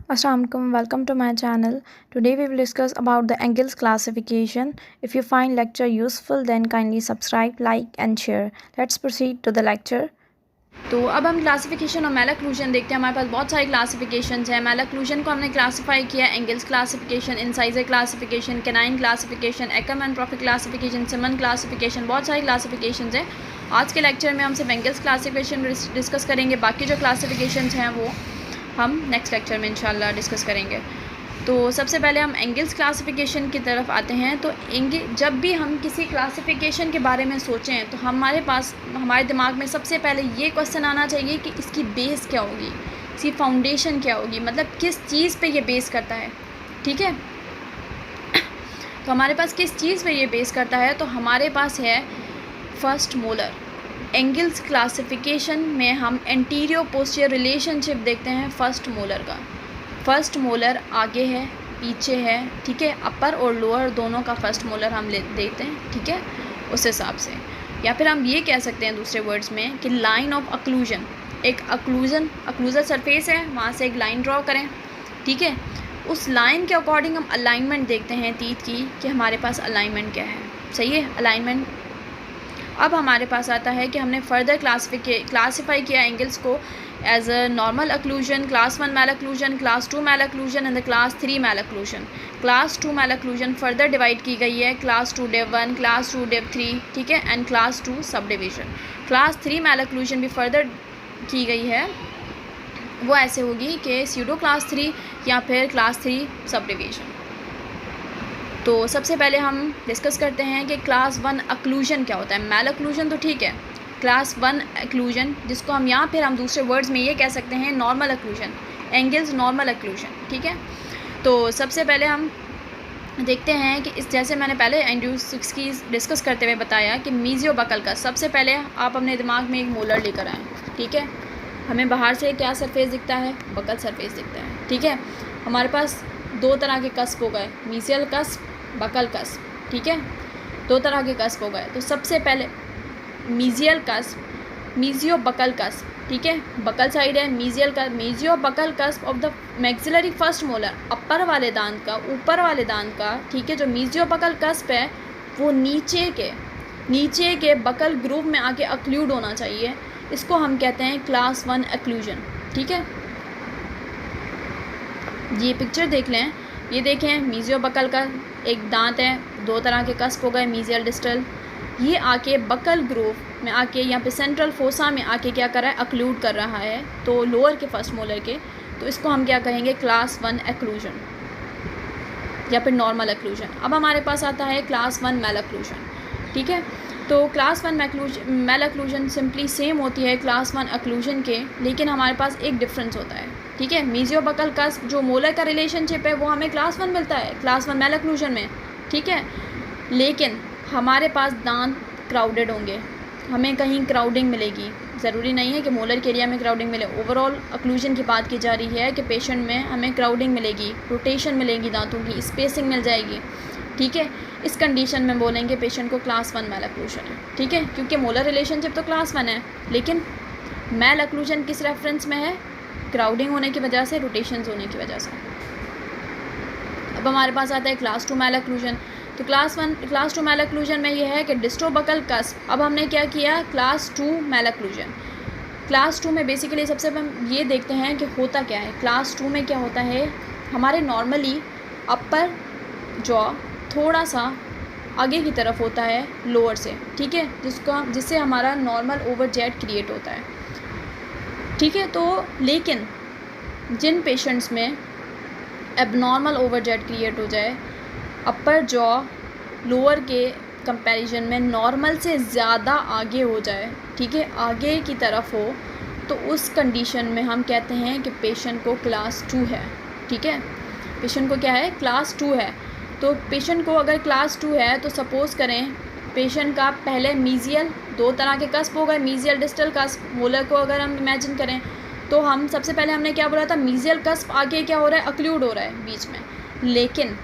Assalamualaikum, welcome to my channel. Today we will discuss about the angles classification. If you find lecture useful then kindly subscribe, like and share. Let's proceed to the lecture. तो अब हम classification और मैलक्लूजन देखते हैं। हमारे पास बहुत सारी classifications हैं। मैलक्लूजन को हमने क्लासिफाई किया angles classification, incisor classification, canine classification, Ekam and profit classification, सिमन classification, बहुत सारी क्लासिफिकेशंस हैं। आज के लेक्चर में हम सिर्फ एंगल्स क्लासिफिकेशन डिस्कस करेंगे, बाकी जो क्लासिफिकेशंस हैं वो हम नेक्स्ट लेक्चर में इंशाल्लाह डिस्कस करेंगे। तो सबसे पहले हम एंगल्स क्लासिफिकेशन की तरफ आते हैं। तो जब भी हम किसी क्लासिफिकेशन के बारे में सोचें तो हमारे दिमाग में सबसे पहले ये क्वेश्चन आना चाहिए कि इसकी बेस क्या होगी, इसकी फाउंडेशन क्या होगी, मतलब किस चीज़ पे ये बेस करता है। ठीक है, तो हमारे पास किस चीज़ पे ये बेस करता है, तो हमारे पास है फर्स्ट मोलर। एंगल्स क्लासिफिकेशन में हम एंटीरियर पोस्टीरियर रिलेशनशिप देखते हैं फर्स्ट मोलर का। फर्स्ट मोलर आगे है, पीछे है, ठीक है, अपर और लोअर दोनों का फर्स्ट मोलर हम देखते हैं, ठीक है, उस हिसाब से। या फिर हम ये कह सकते हैं दूसरे वर्ड्स में कि लाइन ऑफ अक्लूजन, एक अक्लूजन सरफेस है, वहाँ से एक लाइन ड्रॉ करें, ठीक है, उस लाइन के अकॉर्डिंग हम अलाइनमेंट देखते हैं टीथ की कि हमारे पास अलाइनमेंट क्या है। सही है, अलाइनमेंट। अब हमारे पास आता है कि हमने फर्दर क्लासीफाई किया एंगल्स को as a normal occlusion, class 1 malocclusion, class 2 malocclusion and the class 3 malocclusion. Class 2 malocclusion further divide की गई है क्लास 2 डेव 1, क्लास 2 डेव 3, ठीक है, and class 2 sub division. Class 3 मैलक्लूजन भी फर्दर की गई है, वो ऐसे होगी कि स्यूडो क्लास 3 या फिर क्लास 3 सब डिवीजन। तो सबसे पहले हम डिस्कस करते हैं कि क्लास 1 अक्लूजन क्या होता है। मैलक्लूजन तो ठीक है, क्लास 1 अक्लूजन जिसको हम यहाँ फिर हम दूसरे वर्ड्स में ये कह सकते हैं normal occlusion, angles normal occlusion, ठीक है। तो सबसे पहले हम देखते हैं कि जैसे मैंने पहले एंड्यूसिक्स की डिस्कस करते हुए बताया कि मीजियो बकल का, सबसे पहले आप अपने दिमाग में एक मोलर लेकर आएँ, ठीक है। हमें बाहर से क्या सरफेस दिखता है, बकल सरफेस दिखता है, ठीक है। हमारे पास दो तरह के कस्प हो गए, मीजियल कस्प, बकल कस्प, ठीक है, दो तरह के कस्प हो गए। तो सबसे पहले mesial cusp, mesio buccal cusp, ठीक है, बकल साइड है, मीजियल का mesio buccal cusp of the maxillary first molar, upper वाले दांत का, ऊपर वाले दांत का, ठीक है। जो मीजियो बकल कस्प है वो नीचे के बकल ग्रूव में आके अक्लूड होना चाहिए, इसको हम कहते हैं क्लास 1 अक्लूजन, ठीक है। ये पिक्चर देख लें, ये देखें मीजियो बकल का एक दांत है, दो तरह के कस्प हो गए, मीजियल डिस्टल, ये आके बकल ग्रूव में आके यहाँ पे सेंट्रल फोसा में आके क्या कर रहा है, अक्लूड कर रहा है, तो लोअर के फर्स्ट मोलर के, तो इसको हम क्या कहेंगे, क्लास 1 अक्लूजन या फिर नॉर्मल अक्लूजन। अब हमारे पास आता है क्लास 1 मैलक्लूजन, ठीक है। तो क्लास 1 मैलक्लूजन सिंपली सेम होती है क्लास 1 अक्लूजन के, लेकिन हमारे पास एक डिफरेंस होता है, ठीक है। मीजियो बकल का जो मोलर का रिलेशनशिप है वो हमें क्लास 1 मिलता है, क्लास 1 मैलक्लूजन में, ठीक है, लेकिन हमारे पास दांत क्राउडेड होंगे, हमें कहीं क्राउडिंग मिलेगी, ज़रूरी नहीं है कि मोलर के एरिया में क्राउडिंग मिले। ओवरऑल अक्लूजन की बात की जा रही है कि पेशेंट में हमें क्राउडिंग मिलेगी, रोटेशन मिलेगी, दांतों की स्पेसिंग मिल जाएगी, ठीक है। इस कंडीशन में बोलेंगे पेशेंट को क्लास 1 मैलक्लूजन है, ठीक है, क्योंकि मोलर रिलेशनशिप तो क्लास 1 है, लेकिन मैलक्लूजन किस रेफरेंस में है, क्राउडिंग होने की वजह से, रोटेशंस होने की वजह से। अब हमारे पास आता है क्लास 2 मैलक्लूजन। तो क्लास 2 मैलक्लूजन में ये है कि डिस्ट्रोबकल कस्प। अब हमने क्या किया, क्लास 2 मैलक्लूजन। क्लास 2 में बेसिकली सबसे हम ये देखते हैं कि होता क्या है। क्लास 2 में क्या होता है, हमारे नॉर्मली अपर जॉ थोड़ा सा आगे की तरफ होता है लोअर से, ठीक है, जिससे हमारा नॉर्मल ओवरजेट क्रिएट होता है, ठीक है। तो लेकिन जिन पेशेंट्स में एबनॉर्मल ओवरजेट क्रिएट हो जाए, अपर जॉ लोअर के कंपैरिजन में नॉर्मल से ज़्यादा आगे हो जाए, ठीक है, आगे की तरफ हो, तो उस कंडीशन में हम कहते हैं कि पेशेंट को क्लास 2 है, ठीक है, पेशेंट को क्या है, क्लास 2 है। तो पेशेंट को अगर क्लास 2 है तो सपोज़ करें पेशेंट का पहले मीजियल, दो तरह के कस्प हो गए, मीजियल डिस्टल कस्प, मोलर को अगर हम इमेजिन करें तो हम सबसे पहले हमने क्या बोला था, मीजियल कस्प आगे क्या हो रहा है, अक्लूड हो रहा है बीच में, लेकिन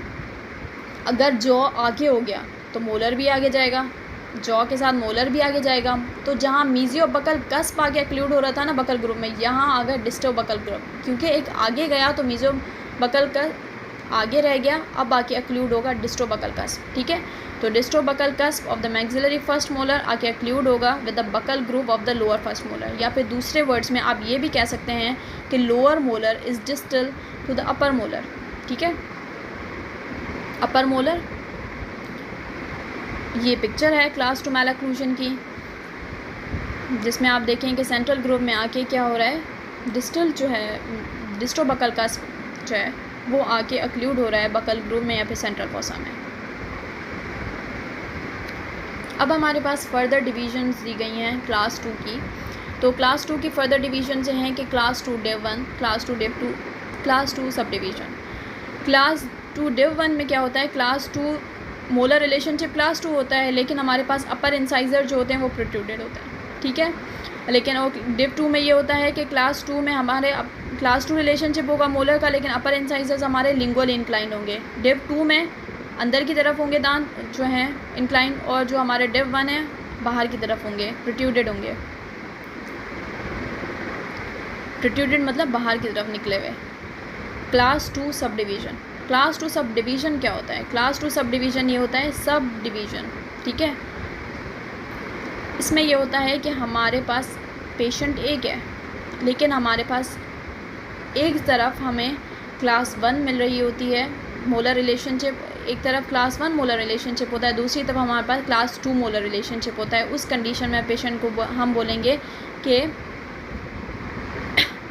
अगर जॉ आगे हो गया तो मोलर भी आगे जाएगा, जॉ के साथ मोलर भी आगे जाएगा। तो जहाँ मीजियो बकल कस्प आगे अक्लूड हो रहा था ना बकल ग्रुप में, यहाँ आ गया डिस्टो बकल ग्रुप, क्योंकि एक आगे गया तो मीजियो बकल का आगे रह गया, अब आके अक्लूड होगा डिस्टो बकल कस्प, ठीक है। तो disto buccal cusp of the maxillary first molar आके अक्लूड होगा with the buccal group of the lower first molar, या फिर दूसरे वर्ड्स में आप ये भी कह सकते हैं कि lower molar is distal to the upper molar, ठीक है। अपर मोलर, ये पिक्चर है क्लास 2 मैलअक्लूजन की, जिसमें आप देखें कि सेंट्रल ग्रुप में आके क्या हो रहा है, डिस्टल जो है डिस्टो बकल कस्प जो है वो आके अक्लूड हो रहा है बकल ग्रुप में या फिर सेंट्रल फोसा में। अब हमारे पास फर्दर डिवीजन्स दी गई हैं क्लास 2 की। तो क्लास 2 की फर्दर डिवीजन से हैं कि class 2 div 1, class 2 div 2, class 2 sub division. Class 2 div 1 में क्या होता है, क्लास 2 मोलर रिलेशनशिप क्लास 2 होता है, लेकिन हमारे पास अपर इंसाइजर जो होते हैं वो प्रोट्रूडेड होते हैं, ठीक है। लेकिन डिव 2 में ये होता है कि क्लास 2 में हमारे क्लास 2 रिलेशनशिप होगा मोलर का, लेकिन अपर इंसाइजर्स हमारे लिंगुअल इंक्लाइन होंगे। डिव 2 में अंदर की तरफ होंगे दांत जो हैं इंक्लाइन, और जो हमारे डिव 1 है बाहर की तरफ होंगे, प्रोट्रूडेड होंगे। प्रोट्रूडेड मतलब बाहर की तरफ निकले हुए। Class 2 sub division, class 2 sub division क्या होता है, क्लास 2 सब डिवीज़न ये होता है सब डिवीज़न, ठीक है। इसमें ये होता है कि हमारे पास पेशेंट एक है, लेकिन हमारे पास एक तरफ हमें क्लास 1 मिल रही होती है मोलर रिलेशनशिप, एक तरफ क्लास 1 मोलर रिलेशनशिप होता है, दूसरी तरफ हमारे पास क्लास 2 मोलर रिलेशनशिप होता है। उस कंडीशन में पेशेंट को हम बोलेंगे कि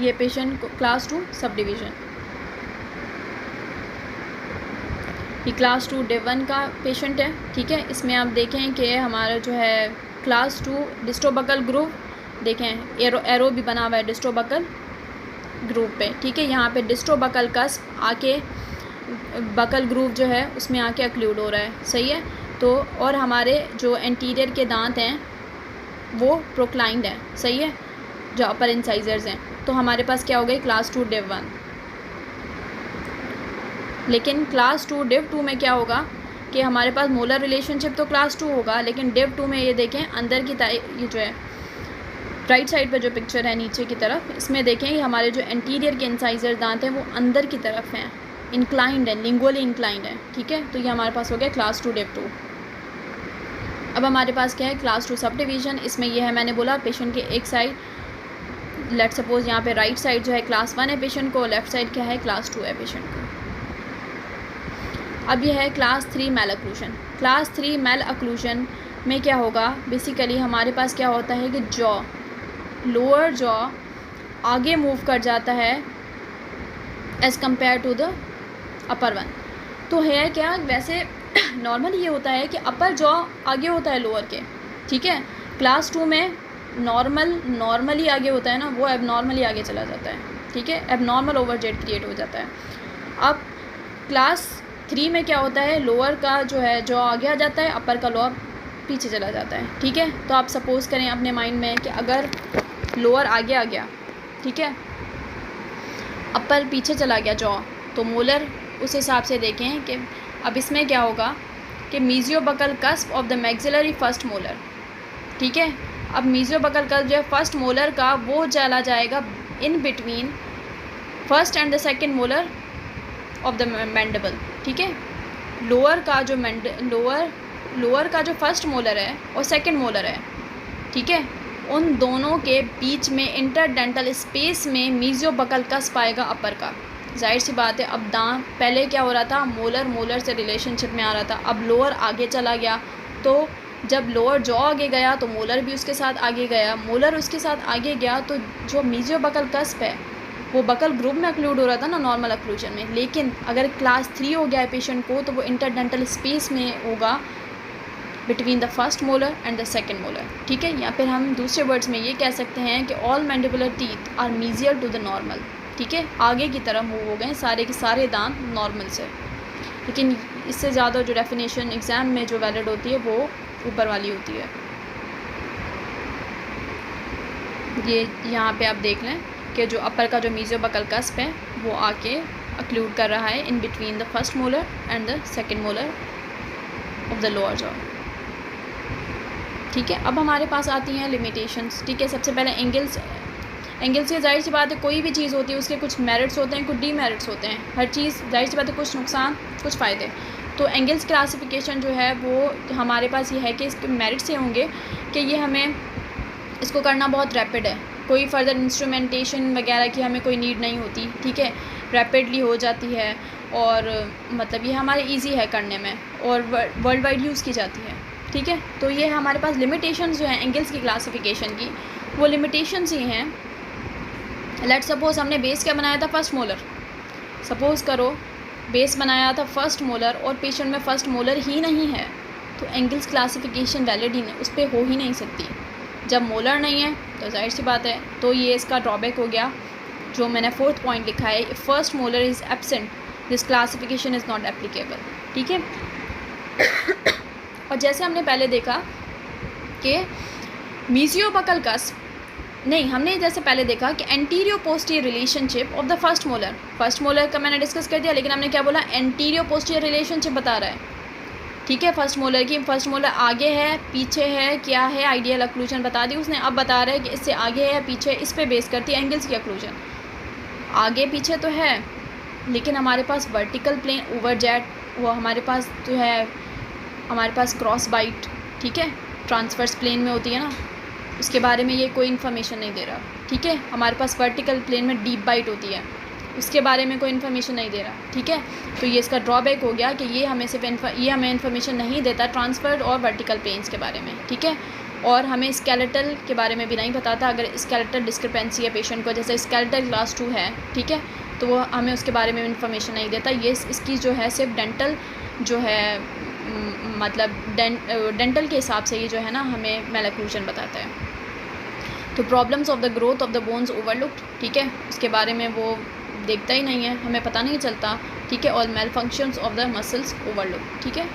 ये पेशेंट को क्लास 2 सब डिवीज़न, ये क्लास 2 डिव 1 का पेशेंट है, ठीक है। इसमें आप देखें कि हमारा जो है क्लास 2 डिस्टो बकल ग्रुप, देखें एरो भी बना हुआ है डिस्टो बकल ग्रुप पे, ठीक है। यहाँ पे डिस्टो बकल कस्प आके बकल ग्रुप जो है उसमें आके अक्लूड हो रहा है, सही है। तो और हमारे जो एंटीरियर के दांत हैं वो प्रोक्लाइंड हैं, सही है, जो अपर इंसाइजर्स हैं। तो हमारे पास क्या हो गई क्लास 2 डिव 1। लेकिन क्लास 2 डिव 2 में क्या होगा कि हमारे पास मोलर रिलेशनशिप तो क्लास 2 होगा, लेकिन डिव 2 में ये देखें अंदर की ये जो है राइट साइड पे जो पिक्चर है नीचे की तरफ, इसमें देखें कि हमारे जो एंटीरियर के इंसाइजर दांत हैं वो अंदर की तरफ हैं, इंक्लाइंड है, लिंगुअली इंक्लाइंड है, ठीक है। तो ये हमारे पास हो गया क्लास 2 डिव 2। अब हमारे पास क्या है क्लास 2 सब डिवीज़न। इसमें यह है, मैंने बोला पेशेंट के एक साइड, लेट सपोज यहाँ पे राइट साइड जो है क्लास 1 है पेशेंट को, लेफ्ट साइड क्या है क्लास 2 है पेशेंट को। अब यह है क्लास 3 मैलअक्लूजन। क्लास 3 मैलअक्लूजन में क्या होगा, बेसिकली हमारे पास क्या होता है कि जॉ, लोअर जॉ आगे मूव कर जाता है as compare to the upper one. तो है क्या, वैसे नॉर्मली ये होता है कि अपर जॉ आगे होता है लोअर के, ठीक है। क्लास 2 में नॉर्मली आगे होता है ना, वो एबनॉर्मली आगे चला जाता है, ठीक है, एबनॉर्मल ओवरजेट क्रिएट हो जाता है। अब क्लास 3 में क्या होता है, लोअर का जो है जॉ आगे आ जाता है, अपर का लोअर पीछे चला जाता है, ठीक है। तो आप सपोज़ करें अपने माइंड में कि अगर लोअर आगे आ गया, ठीक है, अपर पीछे चला गया जॉ, तो मोलर उस हिसाब से देखें कि अब इसमें क्या होगा कि mesiobuccal cusp of the maxillary first molar, ठीक है। अब मीजियोबकल कस्प जो है फर्स्ट मोलर का वो चला जाएगा in between first and the second molar of the mandible, ठीक है। लोअर का जो फर्स्ट मोलर है और सेकंड मोलर है, ठीक है, उन दोनों के बीच में इंटरडेंटल स्पेस में मीजियोबकल कस्प आएगा अपर का। जाहिर सी बात है, अब दांत पहले क्या हो रहा था, मोलर से रिलेशनशिप में आ रहा था, अब लोअर आगे चला गया, तो जब लोअर जॉ आगे गया तो मोलर भी उसके साथ आगे गया, मोलर उसके साथ आगे गया तो जो मीजियोबकल कस्प है वो बकल ग्रुप में अक्लूड हो रहा था ना नॉर्मल अक्लूजन में। लेकिन अगर क्लास 3 हो गया है पेशेंट को तो वो इंटरडेंटल स्पेस में होगा between the first molar and the second molar, ठीक है। या फिर हम दूसरे वर्ड्स में ये कह सकते हैं कि all mandibular teeth are mesial to the normal, ठीक है, आगे की तरफ मूव हो गए सारे के सारे दांत नॉर्मल से। लेकिन इससे ज़्यादा जो डेफिनेशन एग्ज़ाम में जो वैलिड होती है वो ऊपर वाली होती है। ये यहाँ पे आप देख लें कि जो अपर का जो मीजियोबकल कस्प है वो आके अक्लूड कर रहा है in between the first molar and the second molar of the lower jaw. ठीक है, अब हमारे पास आती हैं लिमिटेशंस। ठीक है, सबसे पहले एंगल्स से ज़ाहिर सी बात है कोई भी चीज़ होती है उसके कुछ मेरिट्स होते हैं, कुछ डीमेरिट्स होते हैं। हर चीज़ ज़ाहिर सी बात है कुछ नुकसान कुछ फ़ायदे। तो एंगल्स क्लासिफिकेशन जो है वो हमारे पास ये है कि इसके मेरिट्स ये होंगे कि ये हमें इसको करना बहुत रैपिड है, कोई फर्दर इंस्ट्रूमेंटेशन वगैरह की हमें कोई नीड नहीं होती। ठीक है, रैपिडली हो जाती है और मतलब ये हमारे इजी है करने में और वर्ल्ड वाइड यूज़ की जाती है। ठीक है, तो ये हमारे पास लिमिटेशंस जो हैं एंगल्स की क्लासिफिकेशन की, वो लिमिटेशंस ही हैं। लेट सपोज हमने बेस क्या बनाया था, फर्स्ट मोलर। सपोज़ करो बेस बनाया था फर्स्ट मोलर और पेशेंट में फर्स्ट मोलर ही नहीं है, तो एंगल्स क्लासिफिकेशन वैलिड ही नहीं, उस पर हो ही नहीं सकती। जब मोलर नहीं है तो जाहिर सी बात है, तो ये इसका ड्रॉबैक हो गया। जो मैंने 4th पॉइंट लिखा है, first molar is absent this classification is not applicable. ठीक है, और जैसे हमने पहले देखा कि मीजियोबकल कस्प नहीं, हमने जैसे पहले देखा कि antero posterior relationship of the first molar का मैंने डिस्कस कर दिया, लेकिन हमने क्या बोला, एंटीरियो पोस्टीरियर रिलेशनशिप बता रहा है। ठीक है, फर्स्ट मोलर आगे है पीछे है क्या है, आइडियल अक्लूजन बता दी उसने। अब बता रहा है कि इससे आगे है पीछे, इस पे बेस करती है एंगल्स की अक्लूजन। आगे पीछे तो है, लेकिन हमारे पास वर्टिकल प्लेन ओवरजेट, वो हमारे पास जो है, हमारे पास क्रॉस बाइट, ठीक है, ट्रांसवर्स प्लेन में होती है ना, उसके बारे में ये कोई इन्फॉर्मेशन नहीं दे रहा। ठीक है, हमारे पास वर्टिकल प्लेन में डीप बाइट होती है, उसके बारे में कोई इन्फॉर्मेशन नहीं दे रहा। ठीक है, तो ये इसका ड्रॉबैक हो गया कि ये हमें ये हमें इन्फॉर्मेशन नहीं देता ट्रांसफर और वर्टिकल प्लेन्स के बारे में। ठीक है, और हमें स्केलेटल के बारे में भी नहीं बताता। अगर स्केलेटल डिस्क्रिपेंसी है पेशेंट को, जैसे स्केलेटल क्लास 2 है, ठीक है, तो वो हमें उसके बारे में इन्फॉर्मेशन नहीं देता। ये इसकी जो है सिर्फ डेंटल जो है मतलब डेंटल के हिसाब से ये जो है ना हमें मैलअक्लूजन बताता है। तो problems of the growth of the bones overlooked, ठीक है, उसके बारे में वो देखता ही नहीं है, हमें पता नहीं चलता। ठीक है, all mail functions of the muscles overlooked. ठीक है,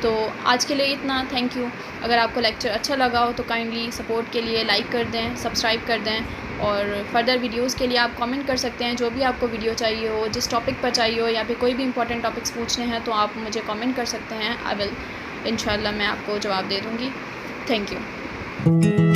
तो आज के लिए इतना, थैंक यू। अगर आपको लेक्चर अच्छा लगा हो तो काइंडली सपोर्ट के लिए लाइक कर दें, सब्सक्राइब कर दें, और फर्दर वीडियोस के लिए आप कमेंट कर सकते हैं। जो भी आपको वीडियो चाहिए हो, जिस टॉपिक पर चाहिए हो, या फिर कोई भी इंपॉर्टेंट टॉपिक्स पूछने हैं तो आप मुझे कमेंट कर सकते हैं। आई विल इंशाल्लाह मैं आपको जवाब दे दूँगी। Thank you.